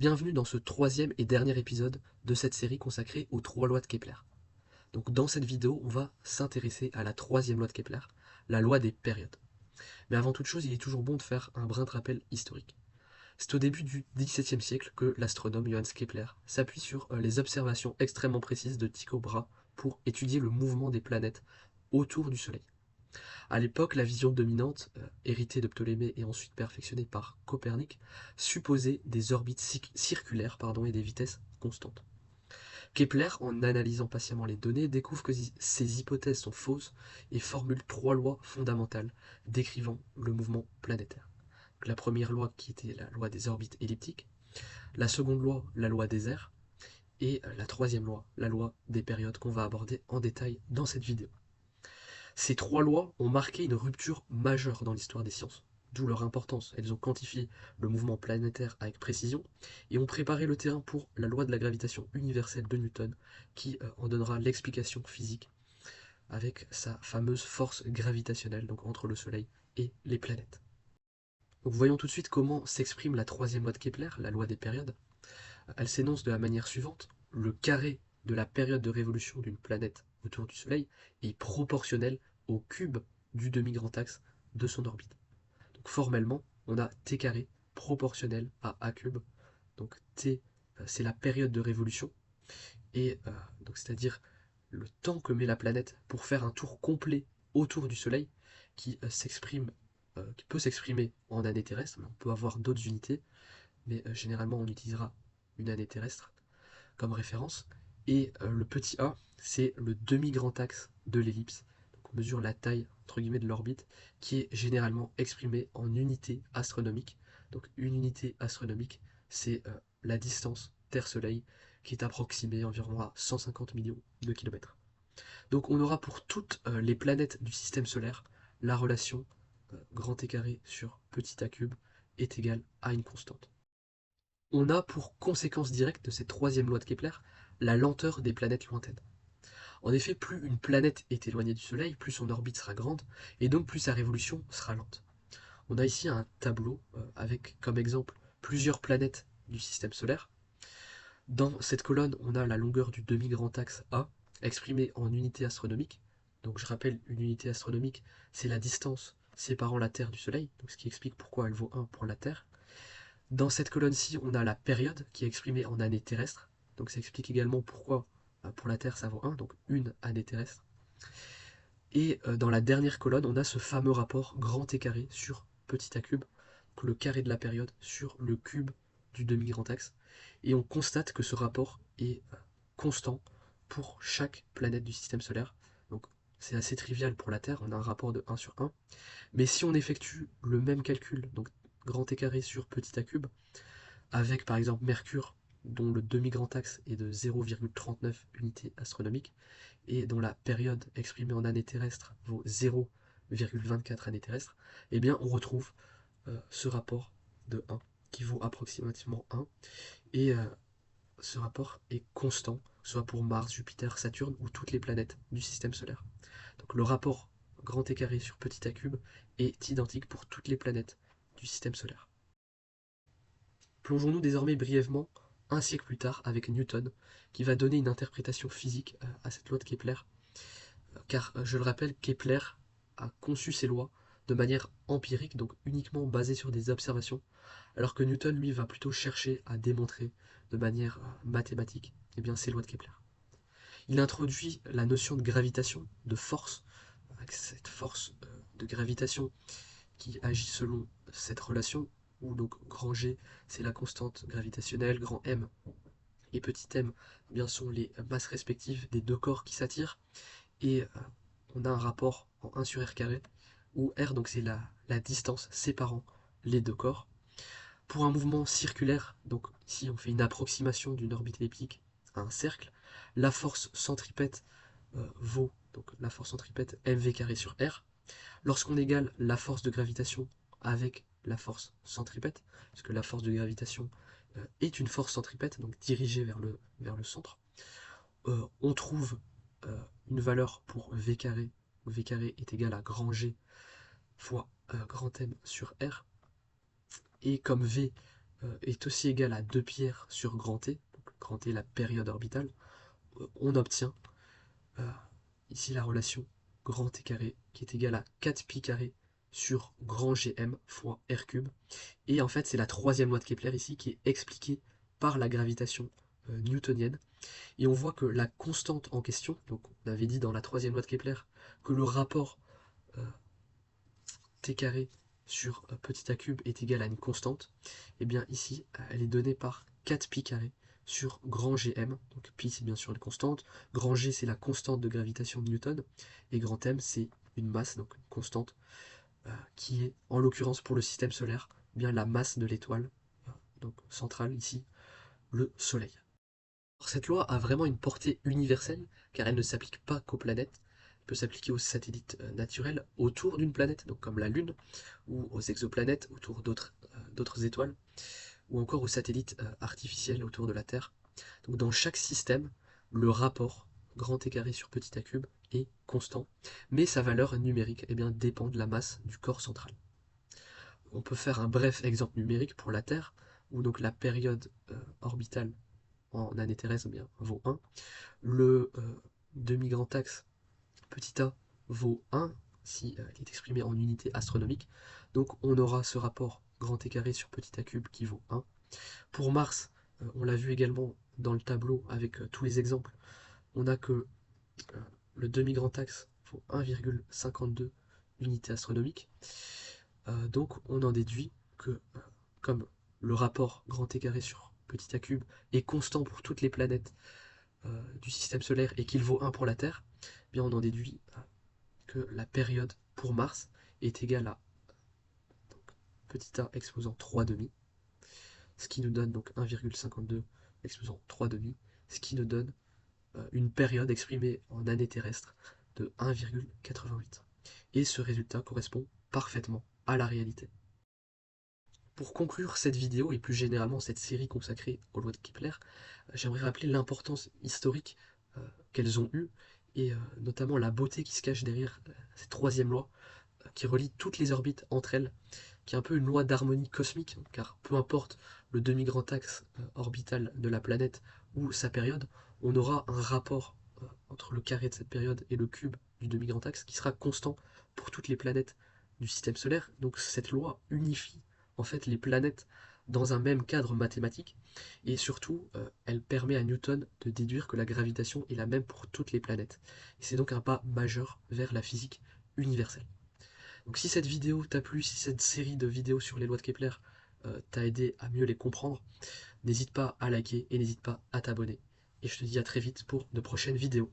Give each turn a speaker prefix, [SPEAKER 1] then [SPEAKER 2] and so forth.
[SPEAKER 1] Bienvenue dans ce troisième et dernier épisode de cette série consacrée aux trois lois de Kepler. Donc dans cette vidéo, on va s'intéresser à la troisième loi de Kepler, la loi des périodes. Mais avant toute chose, il est toujours bon de faire un brin de rappel historique. C'est au début du XVIIe siècle que l'astronome Johannes Kepler s'appuie sur les observations extrêmement précises de Tycho Brahe pour étudier le mouvement des planètes autour du Soleil. À l'époque, la vision dominante, héritée de Ptolémée et ensuite perfectionnée par Copernic, supposait des orbites circulaires et des vitesses constantes. Kepler, en analysant patiemment les données, découvre que ces hypothèses sont fausses et formule trois lois fondamentales décrivant le mouvement planétaire. La première loi qui était la loi des orbites elliptiques, la seconde loi, la loi des airs, et la troisième loi, la loi des périodes qu'on va aborder en détail dans cette vidéo. Ces trois lois ont marqué une rupture majeure dans l'histoire des sciences, d'où leur importance. Elles ont quantifié le mouvement planétaire avec précision et ont préparé le terrain pour la loi de la gravitation universelle de Newton, qui en donnera l'explication physique avec sa fameuse force gravitationnelle, donc entre le Soleil et les planètes. Donc voyons tout de suite comment s'exprime la troisième loi de Kepler, la loi des périodes. Elle s'énonce de la manière suivante: le carré de la période de révolution d'une planète autour du Soleil est proportionnel au cube du demi-grand axe de son orbite. Donc formellement, on a t carré proportionnel à a cube. Donc t, c'est la période de révolution, et donc c'est-à-dire le temps que met la planète pour faire un tour complet autour du Soleil, qui peut s'exprimer en années terrestres, mais on peut avoir d'autres unités, mais généralement on utilisera une année terrestre comme référence. Et le petit a, c'est le demi-grand axe de l'ellipse. Donc on mesure la taille entre guillemets de l'orbite, qui est généralement exprimée en unités astronomiques. Donc une unité astronomique, c'est la distance Terre-Soleil, qui est approximée environ à 150 millions de kilomètres. Donc on aura pour toutes les planètes du système solaire la relation grand T carré sur petit a cube est égal à une constante. On a pour conséquence directe de cette troisième loi de Kepler la lenteur des planètes lointaines. En effet, plus une planète est éloignée du Soleil, plus son orbite sera grande, et donc plus sa révolution sera lente. On a ici un tableau avec comme exemple plusieurs planètes du système solaire. Dans cette colonne, on a la longueur du demi-grand axe A, exprimée en unité astronomique. Donc je rappelle, une unité astronomique, c'est la distance séparant la Terre du Soleil, donc ce qui explique pourquoi elle vaut 1 pour la Terre. Dans cette colonne-ci, on a la période qui est exprimée en années terrestres. Donc ça explique également pourquoi pour la Terre ça vaut 1, donc une année terrestre. Et dans la dernière colonne, on a ce fameux rapport grand T carré sur petit a cube, donc le carré de la période sur le cube du demi-grand axe. Et on constate que ce rapport est constant pour chaque planète du système solaire. Donc c'est assez trivial pour la Terre, on a un rapport de 1 sur 1. Mais si on effectue le même calcul, donc grand T carré sur petit a cube, avec par exemple Mercure, dont le demi-grand axe est de 0,39 unités astronomiques, et dont la période exprimée en années terrestres vaut 0,24 années terrestres, eh bien on retrouve ce rapport de 1 qui vaut approximativement 1, et ce rapport est constant, soit pour Mars, Jupiter, Saturne ou toutes les planètes du système solaire. Donc le rapport grand T carré sur petit a cube est identique pour toutes les planètes du système solaire. Plongeons-nous désormais brièvement un siècle plus tard avec Newton, qui va donner une interprétation physique à cette loi de Kepler, car je le rappelle, Kepler a conçu ses lois de manière empirique, donc uniquement basée sur des observations, alors que Newton, lui, va plutôt chercher à démontrer de manière mathématique ces lois de Kepler. Il introduit la notion de gravitation, de force, avec cette force de gravitation qui agit selon cette relation, où donc grand G c'est la constante gravitationnelle, grand M et petit m sont les masses respectives des deux corps qui s'attirent, et on a un rapport en 1 sur r carré, où r donc c'est la distance séparant les deux corps. Pour un mouvement circulaire, donc si on fait une approximation d'une orbite elliptique à un cercle, la force centripète vaut donc la force centripète mv carré sur r. Lorsqu'on égale la force de gravitation avec la force centripète, parce que la force de gravitation est une force centripète, donc dirigée vers le centre, on trouve une valeur pour v carré, où v carré est égal à grand G fois grand M sur R, et comme V est aussi égal à 2 pierres sur grand T, donc grand T la période orbitale, on obtient euh, ici la relation grand T carré qui est égale à 4 pi carré sur grand Gm fois r cube. Et en fait, c'est la troisième loi de Kepler ici qui est expliquée par la gravitation newtonienne. Et on voit que la constante en question, donc on avait dit dans la troisième loi de Kepler que le rapport euh, t carré sur petit a cube est égal à une constante, et bien ici, elle est donnée par 4 pi carré sur grand Gm, donc pi c'est bien sûr une constante, grand G c'est la constante de gravitation de Newton, et grand M c'est une masse, donc une constante, qui est en l'occurrence pour le système solaire, bien la masse de l'étoile, donc centrale ici, le Soleil. Cette loi a vraiment une portée universelle, car elle ne s'applique pas qu'aux planètes, elle peut s'appliquer aux satellites naturels autour d'une planète, donc comme la Lune, ou aux exoplanètes autour d'autres étoiles, ou encore aux satellites artificiels autour de la Terre. Donc dans chaque système, le rapport grand T carré sur petit a cube est constant, mais sa valeur numérique dépend de la masse du corps central. On peut faire un bref exemple numérique pour la Terre, où donc la période orbitale en année terrestre vaut 1. Le demi-grand axe petit a vaut 1 si il est exprimé en unité astronomique. Donc on aura ce rapport grand T carré sur petit a cube qui vaut 1. Pour Mars, on l'a vu également dans le tableau avec tous les exemples, on a que euh, le demi-grand axe vaut 1,52 unités astronomiques. Donc on en déduit que comme le rapport grand T carré sur petit a cube est constant pour toutes les planètes du système solaire et qu'il vaut 1 pour la Terre, eh bien on en déduit que la période pour Mars est égale à donc, petit a exposant 3 demi, ce qui nous donne donc 1,52 exposant 3 demi, ce qui nous donne une période exprimée en années terrestres de 1,88. Et ce résultat correspond parfaitement à la réalité. Pour conclure cette vidéo et plus généralement cette série consacrée aux lois de Kepler, j'aimerais rappeler l'importance historique qu'elles ont eue et notamment la beauté qui se cache derrière cette troisième loi qui relie toutes les orbites entre elles, qui est un peu une loi d'harmonie cosmique, car peu importe le demi-grand axe orbital de la planète ou sa période, on aura un rapport entre le carré de cette période et le cube du demi-grand axe qui sera constant pour toutes les planètes du système solaire. Donc cette loi unifie en fait les planètes dans un même cadre mathématique et surtout elle permet à Newton de déduire que la gravitation est la même pour toutes les planètes. Et c'est donc un pas majeur vers la physique universelle. Donc si cette vidéo t'a plu, si cette série de vidéos sur les lois de Kepler t'a aidé à mieux les comprendre, n'hésite pas à liker et n'hésite pas à t'abonner. Et je te dis à très vite pour de prochaines vidéos.